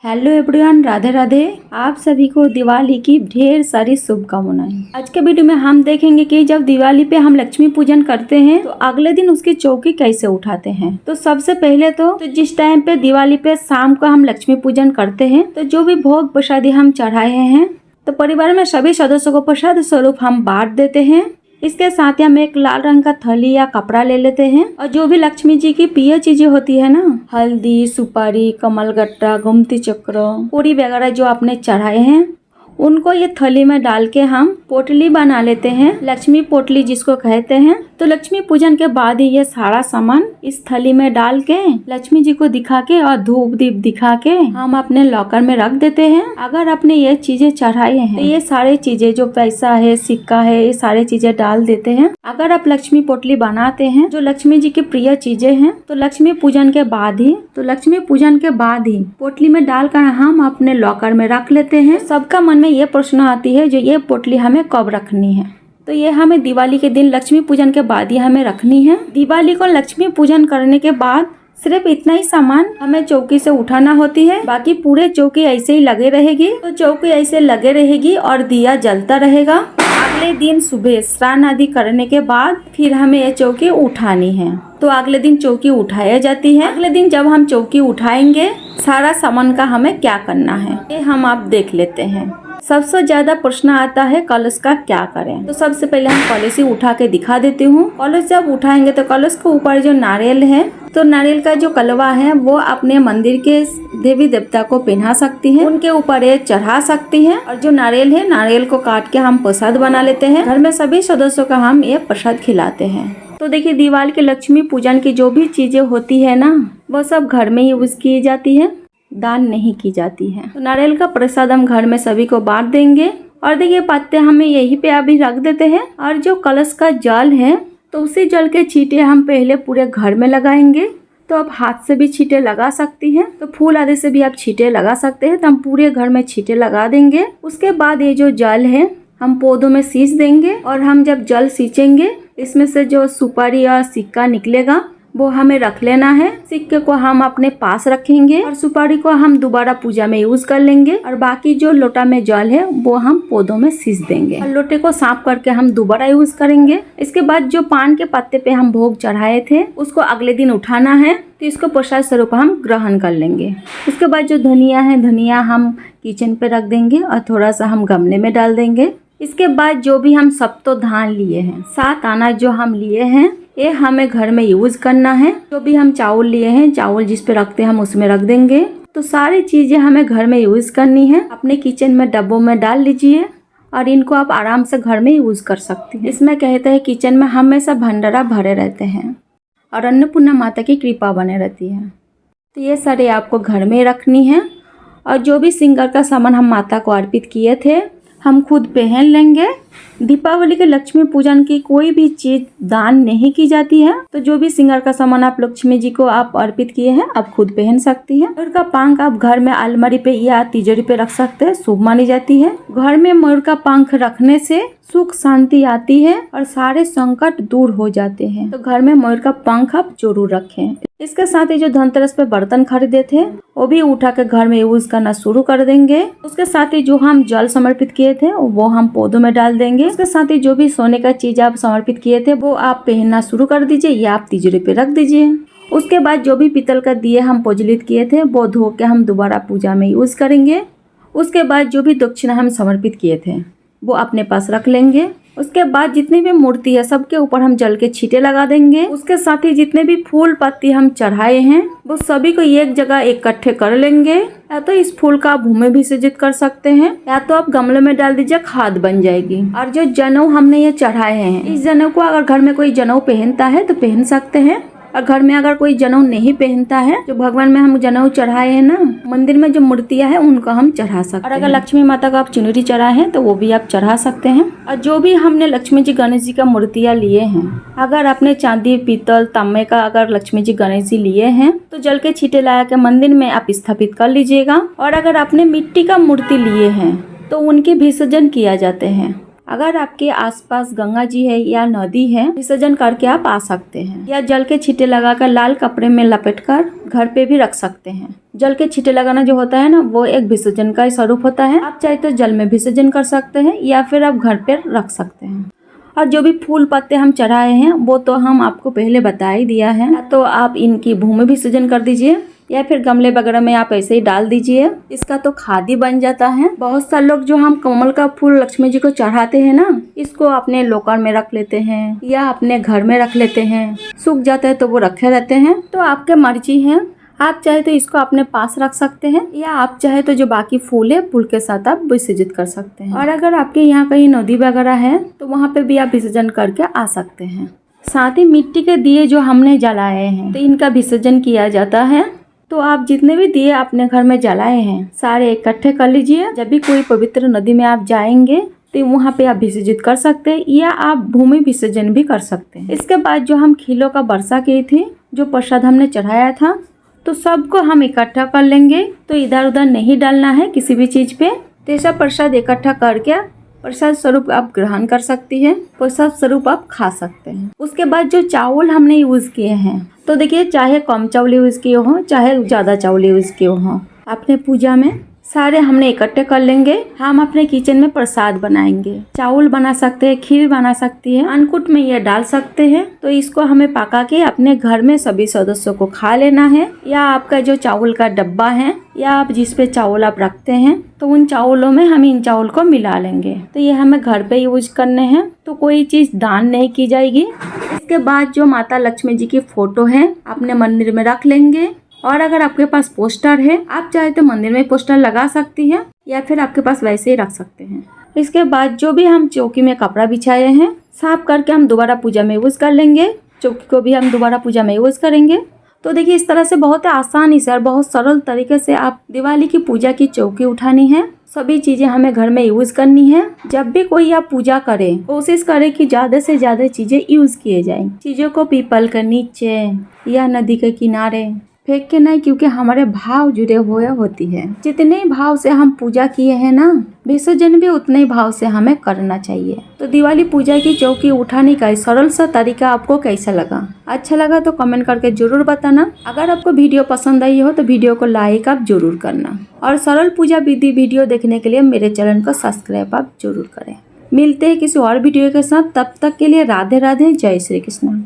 Hello everyone, Radhe Radhe. आप सभी को दिवाली की ढेर सारी शुभकामनाएं। आज के वीडियो में हम देखेंगे कि जब दिवाली पे हम लक्ष्मी पूजन करते हैं तो अगले दिन उसकी चौकी कैसे उठाते हैं। तो सबसे पहले तो जिस टाइम पे दिवाली पे शाम को हम लक्ष्मी पूजन करते हैं तो जो भी भोग प्रसादी हम चढ़ाए हैं तो परिवार में सभी सदस्यों को प्रसाद स्वरूप हम बांट देते हैं। इसके साथ ही हम एक लाल रंग का थैली या कपड़ा ले लेते हैं और जो भी लक्ष्मी जी की प्रिय चीजें होती है ना, हल्दी, सुपारी, कमलगट्टा, गोमती चक्र, पूरी वगैरह जो आपने चढ़ाए हैं उनको ये थैली में डाल के हम पोटली बना लेते हैं, लक्ष्मी पोटली जिसको कहते हैं। तो लक्ष्मी पूजन के बाद ही ये सारा सामान इस थैली में डाल के लक्ष्मी जी को दिखा के और धूप दीप दिखा के हम अपने लॉकर में रख देते हैं। अगर आपने ये चीजें चढ़ाई हैं तो ये सारी चीजें जो पैसा है, सिक्का है, ये सारी चीजें डाल देते हैं। अगर आप लक्ष्मी पोटली बनाते हैं जो लक्ष्मी जी की प्रिय चीजें हैं तो लक्ष्मी पूजन के बाद ही पोटली में डालकर हम अपने लॉकर में रख लेते हैं। सबका मन में ये प्रश्न आती है जो ये पोटली हमें कब रखनी है, तो ये हमें दिवाली के दिन लक्ष्मी पूजन के बाद ही हमें रखनी है। दिवाली को लक्ष्मी पूजन करने के बाद सिर्फ इतना ही सामान हमें चौकी से उठाना होती है, बाकी पूरे चौकी ऐसे ही लगे रहेगी। तो चौकी ऐसे लगे रहेगी और दिया जलता रहेगा। अगले दिन सुबह स्नान आदि करने के बाद फिर हमें ये चौकी उठानी है। तो अगले दिन चौकी उठाया जाती है। अगले दिन जब हम चौकी उठाएंगे सारा सामान का हमें क्या करना है ये हम आप देख लेते हैं। सबसे ज्यादा प्रश्न आता है कलश का क्या करें। तो सबसे पहले हम कलश ही उठा के दिखा देती हूँ। कलश जब उठाएंगे तो कलश के ऊपर जो नारियल है तो नारियल का जो कलवा है वो अपने मंदिर के देवी देवता को पहना सकती है, उनके ऊपर ये चढ़ा सकती है। और जो नारियल है नारियल को काट के हम प्रसाद बना लेते हैं। घर में सभी सदस्यों का हम ये प्रसाद खिलाते हैं। तो देखिए दिवाली के लक्ष्मी पूजन की जो भी चीजें होती है ना वो सब घर में यूज की जाती है, दान नहीं की जाती है। तो नारियल का प्रसाद हम घर में सभी को बांट देंगे। और देखिए पत्ते हमें यहीं पे अभी रख देते हैं। और जो कलश का जल है तो उसी जल के छींटे हम पहले पूरे घर में लगाएंगे। तो आप हाथ से भी छींटे लगा सकती हैं, तो फूल आदि से भी आप छींटे लगा सकते हैं। तो हम पूरे घर में छींटे लगा देंगे। उसके बाद ये जो जल है हम पौधों में सींच देंगे। और हम जब जल सींचेंगे इसमें से जो सुपारी और सिक्का निकलेगा वो हमें रख लेना है। सिक्के को हम अपने पास रखेंगे और सुपारी को हम दोबारा पूजा में यूज कर लेंगे। और बाकी जो लोटा में जल है वो हम पौधों में सींच देंगे और लोटे को साफ करके हम दोबारा यूज करेंगे। इसके बाद जो पान के पत्ते पे हम भोग चढ़ाए थे उसको अगले दिन उठाना है, तो इसको प्रसाद स्वरूप हम ग्रहण कर लेंगे। उसके बाद जो धनिया है धनिया हम किचन पे रख देंगे और थोड़ा सा हम गमले में डाल देंगे। इसके बाद जो भी हम सप्तो धान लिए हैं, 7 अनाज जो हम लिए हैं ये हमें घर में यूज करना है। जो भी हम चावल लिए हैं, चावल जिस पे रखते हैं हम उसमें रख देंगे। तो सारी चीजें हमें घर में यूज करनी है। अपने किचन में डब्बों में डाल लीजिए और इनको आप आराम से घर में यूज कर सकते हैं। इसमें कहते हैं किचन में हमेशा भंडारा भरे रहते हैं और अन्नपूर्णा माता की कृपा बने रहती है। तो ये सारे आपको घर में रखनी है। और जो भी श्रृंगार का सामान हम माता को अर्पित किए थे हम खुद पहन लेंगे। दीपावली के लक्ष्मी पूजन की कोई भी चीज दान नहीं की जाती है। तो जो भी श्रृंगार का सामान आप लक्ष्मी जी को आप अर्पित किए हैं आप खुद पहन सकती हैं। मयूर का पंख आप घर में अलमारी पे या तिजोरी पे रख सकते हैं, शुभ मानी जाती है। घर में मयूर का पंख रखने से सुख शांति आती है और सारे संकट दूर हो जाते हैं। तो घर में मयूर का पंख आप जरूर रखें। इसके साथ ही जो धनतेरस पे बर्तन खरीदे थे वो भी उठा के घर में यूज करना शुरू कर देंगे। उसके साथ ही जो हम जल समर्पित किए थे वो हम पौधों में डाल देंगे। उसके साथ ही जो भी सोने का चीज आप समर्पित किए थे वो आप पहनना शुरू कर दीजिए या आप तिजोरी पे रख दीजिए। उसके बाद जो भी पीतल का दिए हम प्रज्वलित किए थे वो धो के हम दोबारा पूजा में यूज करेंगे। उसके बाद जो भी दक्षिणा हम समर्पित किए थे वो अपने पास रख लेंगे। उसके बाद जितनी भी मूर्ति है सबके ऊपर हम जल के छींटे लगा देंगे। उसके साथ ही जितने भी फूल पत्ती हम चढ़ाए हैं वो सभी को एक जगह इकट्ठे कर लेंगे। या तो इस फूल का आप भूमि विसर्जित कर सकते हैं या तो आप गमले में डाल दीजिए, खाद बन जाएगी। और जो जनेऊ हमने ये चढ़ाए हैं इस जनेऊ को अगर घर में कोई जनेऊ पहनता है तो पहन सकते हैं। और घर में अगर कोई जनेऊ नहीं पहनता है, जो भगवान में हम जनेऊ चढ़ाए हैं ना, मंदिर में जो मूर्तियां हैं उनको हम चढ़ा सकते हैं। और अगर लक्ष्मी माता का आप चुनरी चढ़ाए हैं तो वो भी आप चढ़ा सकते हैं। और जो भी हमने लक्ष्मी जी गणेश जी का मूर्तियां लिए हैं, अगर आपने चांदी पीतल तांबे का अगर लक्ष्मी जी गणेश जी लिए हैं तो जल के छींटे लगा के मंदिर में आप स्थापित कर लीजिएगा। और अगर आपने मिट्टी का मूर्ति लिए हैं तो उनके विसर्जन किया जाते हैं। अगर आपके आसपास गंगा जी है या नदी है, विसर्जन करके आप आ सकते हैं, या जल के छींटे लगाकर लाल कपड़े में लपेटकर घर पे भी रख सकते हैं। जल के छींटे लगाना जो होता है ना, वो एक विसर्जन का स्वरूप होता है। आप चाहे तो जल में विसर्जन कर सकते हैं या फिर आप घर पे रख सकते हैं। और जो भी फूल पत्ते हम चढ़ाए हैं वो तो हम आपको पहले बता ही दिया है, तो आप इनकी भूमि विसर्जन कर दीजिए या फिर गमले वगैरह में आप ऐसे ही डाल दीजिए। इसका तो खाद ही बन जाता है। बहुत सारे लोग जो हम कमल का फूल लक्ष्मी जी को चढ़ाते हैं ना, इसको अपने लॉकर में रख लेते हैं या अपने घर में रख लेते हैं। सूख जाता है तो वो रखे रहते हैं। तो आपके मर्जी है, आप चाहे तो इसको अपने पास रख सकते हैं या आप चाहे तो जो बाकी फूल है फूल के साथ आप विसर्जित कर सकते हैं। और अगर आपके यहाँ कहीं नदी वगैरह है तो वहाँ पे भी आप विसर्जन करके आ सकते हैं। साथ ही मिट्टी के दिए जो हमने जलाए हैं तो इनका विसर्जन किया जाता है। तो आप जितने भी दिए अपने घर में जलाए हैं सारे इकट्ठे कर लीजिए। जब भी कोई पवित्र नदी में आप जाएंगे तो वहाँ पे आप विसर्जित कर सकते हैं या आप भूमि विसर्जन भी कर सकते हैं। इसके बाद जो हम खीलों का वर्षा की थी, जो प्रसाद हमने चढ़ाया था, तो सबको हम इकट्ठा कर लेंगे। तो इधर उधर नहीं डालना है किसी भी चीज पे। तो ऐसा प्रसाद इकट्ठा करके प्रसाद स्वरूप आप ग्रहण कर सकती है, प्रसाद स्वरूप आप खा सकते हैं। उसके बाद जो चावल हमने यूज किए हैं, तो देखिए चाहे कम चावल यूज किए हो चाहे ज्यादा चावल यूज किए हो, अपने पूजा में सारे हमने इकट्ठे कर लेंगे। हम अपने किचन में प्रसाद बनाएंगे। चावल बना सकते हैं, खीर बना सकती है, अन्नकूट में ये डाल सकते हैं। तो इसको हमें पका के अपने घर में सभी सदस्यों को खा लेना है। या आपका जो चावल का डब्बा है या आप जिस पे चावल आप रखते हैं, तो उन चावलों में हम इन चावल को मिला लेंगे। तो ये हमें घर पे यूज करने हैं, तो कोई चीज दान नहीं की जाएगी। इसके बाद जो माता लक्ष्मी जी की फोटो है अपने मंदिर में रख लेंगे। और अगर आपके पास पोस्टर है, आप चाहे तो मंदिर में पोस्टर लगा सकती हैं या फिर आपके पास वैसे ही रख सकते हैं। इसके बाद जो भी हम चौकी में कपड़ा बिछाए हैं साफ करके हम दोबारा पूजा में यूज कर लेंगे। चौकी को भी हम दोबारा पूजा में यूज करेंगे। तो देखिए इस तरह से बहुत आसानी से और बहुत सरल तरीके से आप दिवाली की पूजा की चौकी उठानी है। सभी चीजें हमें घर में यूज करनी है। जब भी कोई आप पूजा करें, कोशिश करें कि ज्यादा से ज्यादा चीजें यूज किए जाएं। चीजों को पीपल के नीचे या नदी के किनारे फेंक के नहीं, क्योंकि हमारे भाव जुड़े हुए होती है। जितने भाव से हम पूजा किए हैं ना, विसर्जन भी उतने भाव से हमें करना चाहिए। तो दिवाली पूजा की चौकी उठाने का सरल सा तरीका आपको कैसा लगा? अच्छा लगा तो कमेंट करके जरूर बताना। अगर आपको वीडियो पसंद आई हो तो वीडियो को लाइक आप जरूर करना। और सरल पूजा विधि वीडियो देखने के लिए मेरे चैनल को सब्सक्राइब आप जरूर करें। मिलते हैं किसी और वीडियो के साथ। तब तक के लिए राधे राधे, जय श्री कृष्ण।